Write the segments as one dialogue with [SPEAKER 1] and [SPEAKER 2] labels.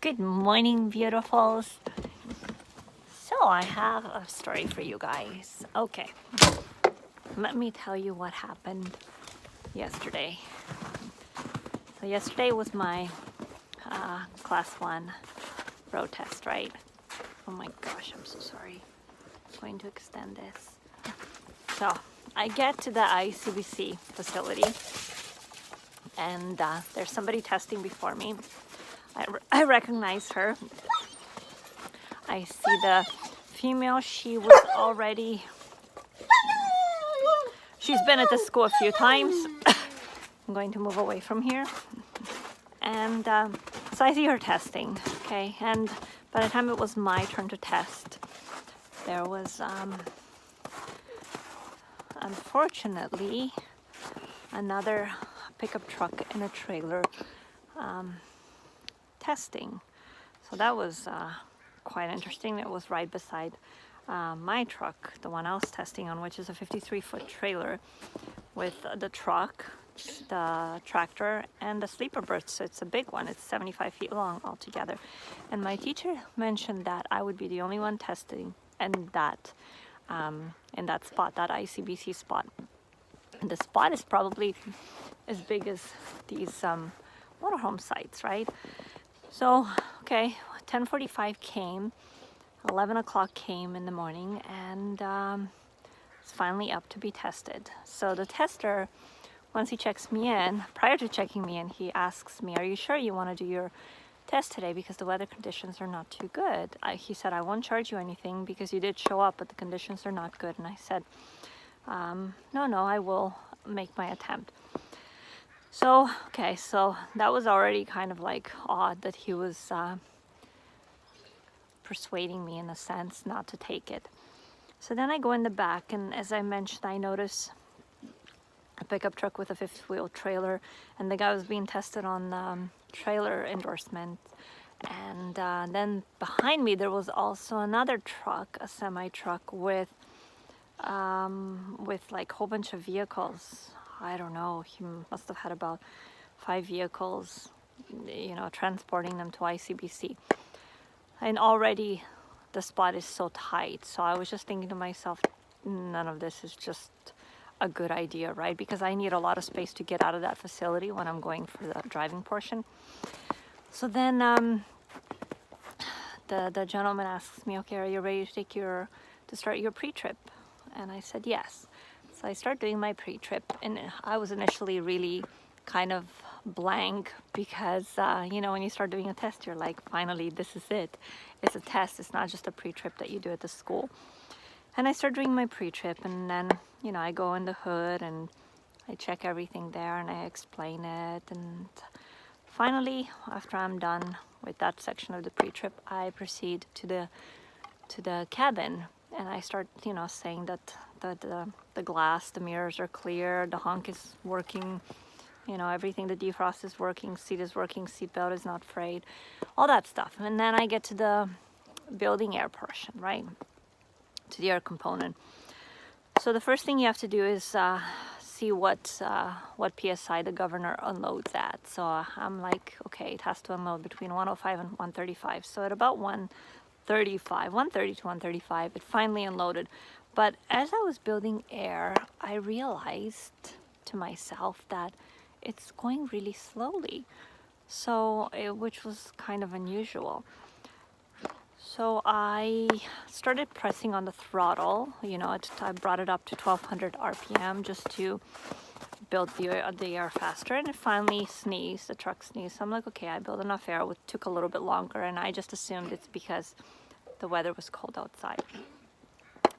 [SPEAKER 1] Good morning, beautifuls. So I have a story for you guys. Okay, let me tell you what happened yesterday. So yesterday was my class 1 road test, right? Oh my gosh, I'm so sorry. I'm going to extend this. So I get to the ICBC facility and there's somebody testing before me. I recognize her. I see the female. She was already, she's been at the school a few times. I'm going to move away from here. And so I see her testing, okay? And by the time it was my turn to test, there was, unfortunately, another pickup truck and a trailer testing. So that was quite interesting. It was right beside my truck, the one I was testing on, which is a 53-foot trailer with the truck, the tractor, and the sleeper berth. So it's a big one. It's 75 feet long altogether. And my teacher mentioned that I would be the only one testing in that spot, that ICBC spot. And the spot is probably as big as these motorhome sites, right? So, okay, 10:45 came, 11 o'clock came in the morning, and it's finally up to be tested. So the tester, once he checks me in, prior to checking me in, he asks me, "Are you sure you want to do your test today because the weather conditions are not too good?" He said, "I won't charge you anything because you did show up, but the conditions are not good." And I said, no, I will make my attempt. So, okay, so that was already kind of like odd that he was persuading me in a sense not to take it. So then I go in the back, and as I mentioned, I notice a pickup truck with a fifth-wheel trailer, and the guy was being tested on trailer endorsement. And then behind me there was also another truck, a semi-truck with like a whole bunch of vehicles. I don't know, he must have had about 5 vehicles, transporting them to ICBC. And already the spot is so tight. So I was just thinking to myself, none of this is just a good idea, right? Because I need a lot of space to get out of that facility when I'm going for the driving portion. So then the gentleman asks me, "Okay, are you ready to start your pre-trip?" And I said yes. So I start doing my pre-trip, and I was initially really kind of blank because, when you start doing a test, you're like, finally, this is it. It's a test. It's not just a pre-trip that you do at the school. And I start doing my pre-trip, and then, I go in the hood and I check everything there and I explain it. And finally, after I'm done with that section of the pre-trip, I proceed to the cabin. And I start, saying that the glass, the mirrors are clear, the honk is working, everything, the defrost is working, seat is working, seatbelt is not frayed, all that stuff. And then I get to the building air portion, right, to the air component. So the first thing you have to do is see what PSI the governor unloads at. So I'm like, okay, it has to unload between 105 and 135. So at about 130 to 135, it finally unloaded. But as I was building air, I realized to myself that it's going really slowly, which was kind of unusual. So I started pressing on the throttle. I brought it up to 1200 RPM just to build the air faster, and it finally sneezed. The truck sneezed. So I'm like, okay, I built enough air. It took a little bit longer, and I just assumed it's because the weather was cold outside.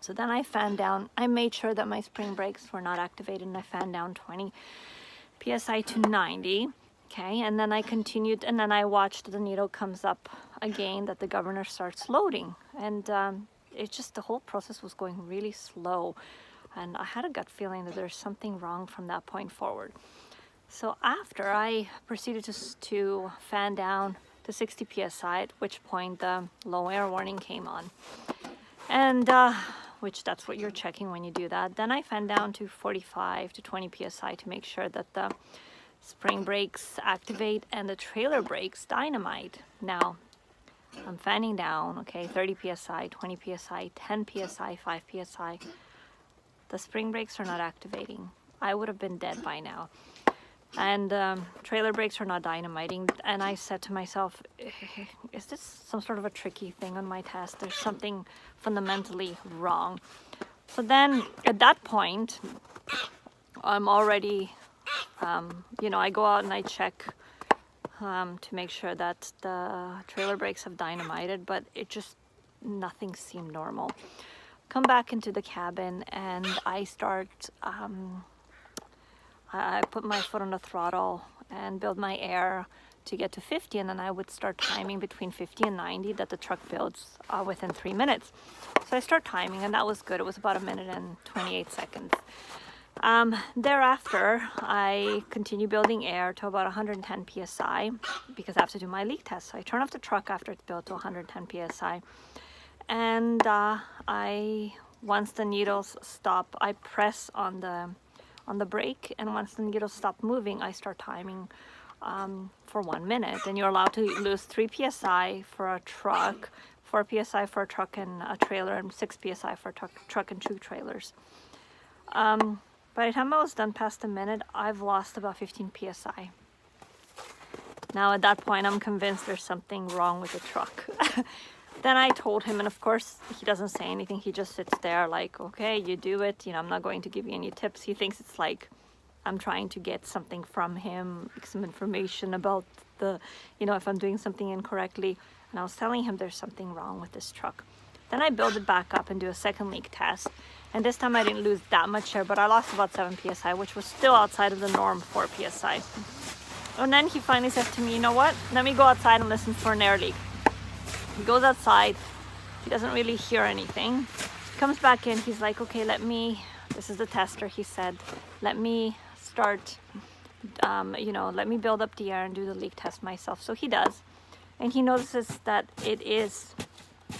[SPEAKER 1] So then I fanned down. I made sure that my spring brakes were not activated, and I fanned down 20 PSI to 90. Okay, and then I continued, and then I watched the needle comes up again, that the governor starts loading. And the whole process was going really slow. And I had a gut feeling that there's something wrong from that point forward. So after I proceeded to fan down to 60 PSI, at which point the low air warning came on. And which that's what you're checking when you do that. Then I fanned down to 45 to 20 PSI to make sure that the spring brakes activate and the trailer brakes dynamite. Now, I'm fanning down, okay, 30 psi, 20 psi, 10 psi, 5 psi. The spring brakes are not activating. I would have been dead by now. And trailer brakes are not dynamiting. And I said to myself, is this some sort of a tricky thing on my test? There's something fundamentally wrong. So then at that point, I'm already, you know, I go out and I check to make sure that the trailer brakes have dynamited, but it just, nothing seemed normal. Come back into the cabin and I start, I put my foot on the throttle and build my air to get to 50, and then I would start timing between 50 and 90 that the truck builds within 3 minutes. So I start timing, and that was good. It was about 1 minute and 28 seconds. Thereafter, I continue building air to about 110 psi because I have to do my leak test. So I turn off the truck after it's built to 110 psi. And once the needles stop, I press on the brake, and once the needles stop moving, I start timing for 1 minute. And you're allowed to lose 3 psi for a truck, 4 psi for a truck and a trailer, and 6 psi for a truck and 2 trailers. By the time I was done past a minute, I've lost about 15 psi. Now at that point, I'm convinced there's something wrong with the truck. Then I told him, and of course he doesn't say anything. He just sits there like, okay, you do it. You know, I'm not going to give you any tips. He thinks it's like I'm trying to get something from him, like some information about the, you know, if I'm doing something incorrectly. And I was telling him there's something wrong with this truck. Then I build it back up and do a second leak test. And this time I didn't lose that much air, but I lost about 7 psi, which was still outside of the norm 4 psi. And then he finally says to me, you know what? Let me go outside and listen for an air leak. He goes outside. He doesn't really hear anything. He comes back in. He's like, okay, this is the tester. He said, let me start, you know, let me build up the air and do the leak test myself. So he does. And he notices that it is,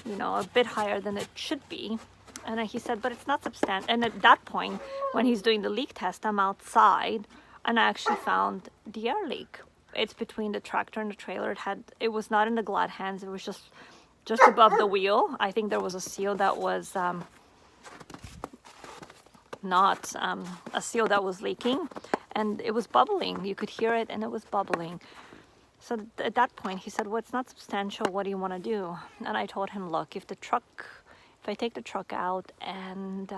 [SPEAKER 1] you know, a bit higher than it should be. And he said, but it's not substantial. And at that point, when he's doing the leak test, I'm outside and I actually found the air leak. It's between the tractor and the trailer. It was not in the glad hands. It was just above the wheel. I think there was a seal that was not a seal that was leaking, and it was bubbling. You could hear it, and it was bubbling. So at that point, he said, well, it's not substantial. What do you want to do? And I told him, look, if I take the truck out and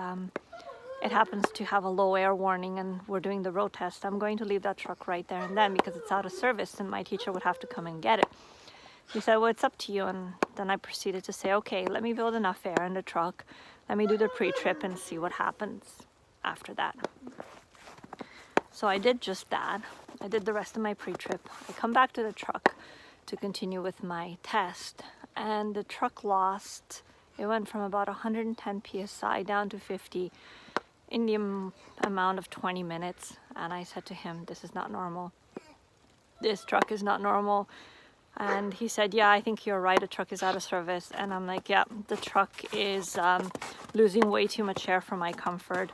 [SPEAKER 1] it happens to have a low air warning and we're doing the road test, I'm going to leave that truck right there and then because it's out of service and my teacher would have to come and get it. He said, well, it's up to you. And then I proceeded to say, okay, let me build enough air in the truck. Let me do the pre-trip and see what happens after that. So I did just that. I did the rest of my pre-trip. I come back to the truck to continue with my test, and the truck lost, it went from about 110 psi down to 50 in the amount of 20 minutes. And I said to him, this is not normal. This truck is not normal. And he said, yeah, I think you're right. The truck is out of service. And I'm like, yeah, the truck is losing way too much air for my comfort.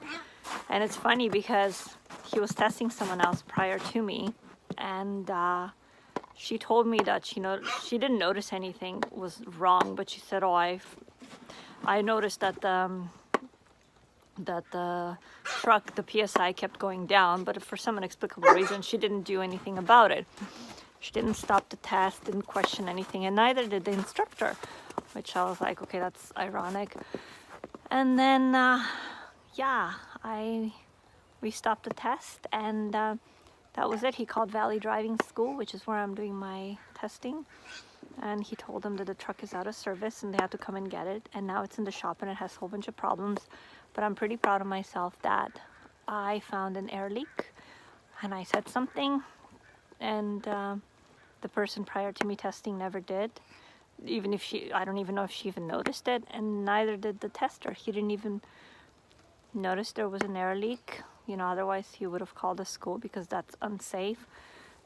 [SPEAKER 1] And it's funny because he was testing someone else prior to me. And she told me that, she didn't notice anything was wrong. But she said, oh, I noticed that the truck, the PSI kept going down, but for some inexplicable reason, she didn't do anything about it. She didn't stop the test, didn't question anything, and neither did the instructor, which I was like, okay, that's ironic. And then, we stopped the test, and that was it. He called Valley Driving School, which is where I'm doing my testing, and he told them that the truck is out of service and they have to come and get it, and now it's in the shop and it has a whole bunch of problems. But I'm pretty proud of myself that I found an air leak and I said something, and the person prior to me testing never did. Even if I don't even know if she even noticed it, and neither did the tester. He didn't even notice there was an air leak. Otherwise he would have called the school because that's unsafe.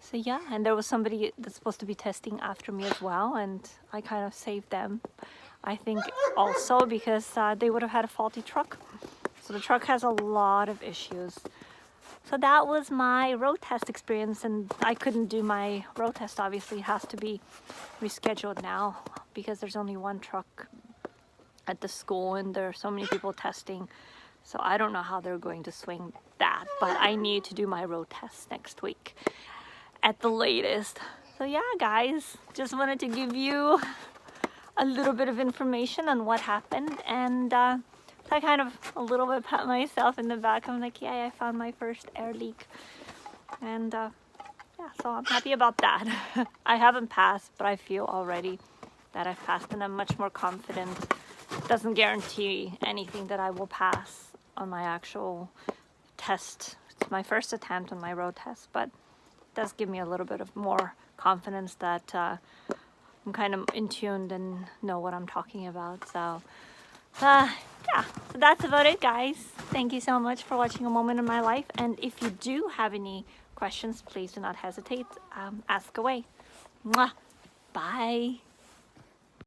[SPEAKER 1] So yeah, and there was somebody that's supposed to be testing after me as well, and I kind of saved them, I think, also because they would have had a faulty truck. So the truck has a lot of issues. So that was my road test experience, and I couldn't do my road test. Obviously, it has to be rescheduled now because there's only one truck at the school and there are so many people testing. So I don't know how they're going to swing that, but I need to do my road test next week at the latest. So yeah, guys, just wanted to give you a little bit of information on what happened, and I kind of a little bit pat myself in the back. I'm like, yeah, I found my first air leak, and yeah, so I'm happy about that. I haven't passed, but I feel already that I've passed, and I'm much more confident. It doesn't guarantee anything that I will pass on my actual test. It's my first attempt on my road test, but it does give me a little bit of more confidence that I'm kind of in tune and know what I'm talking about. So yeah, so that's about it, guys. Thank you so much for watching a moment in my life, and if you do have any questions, please do not hesitate. Ask away. Mwah. Bye.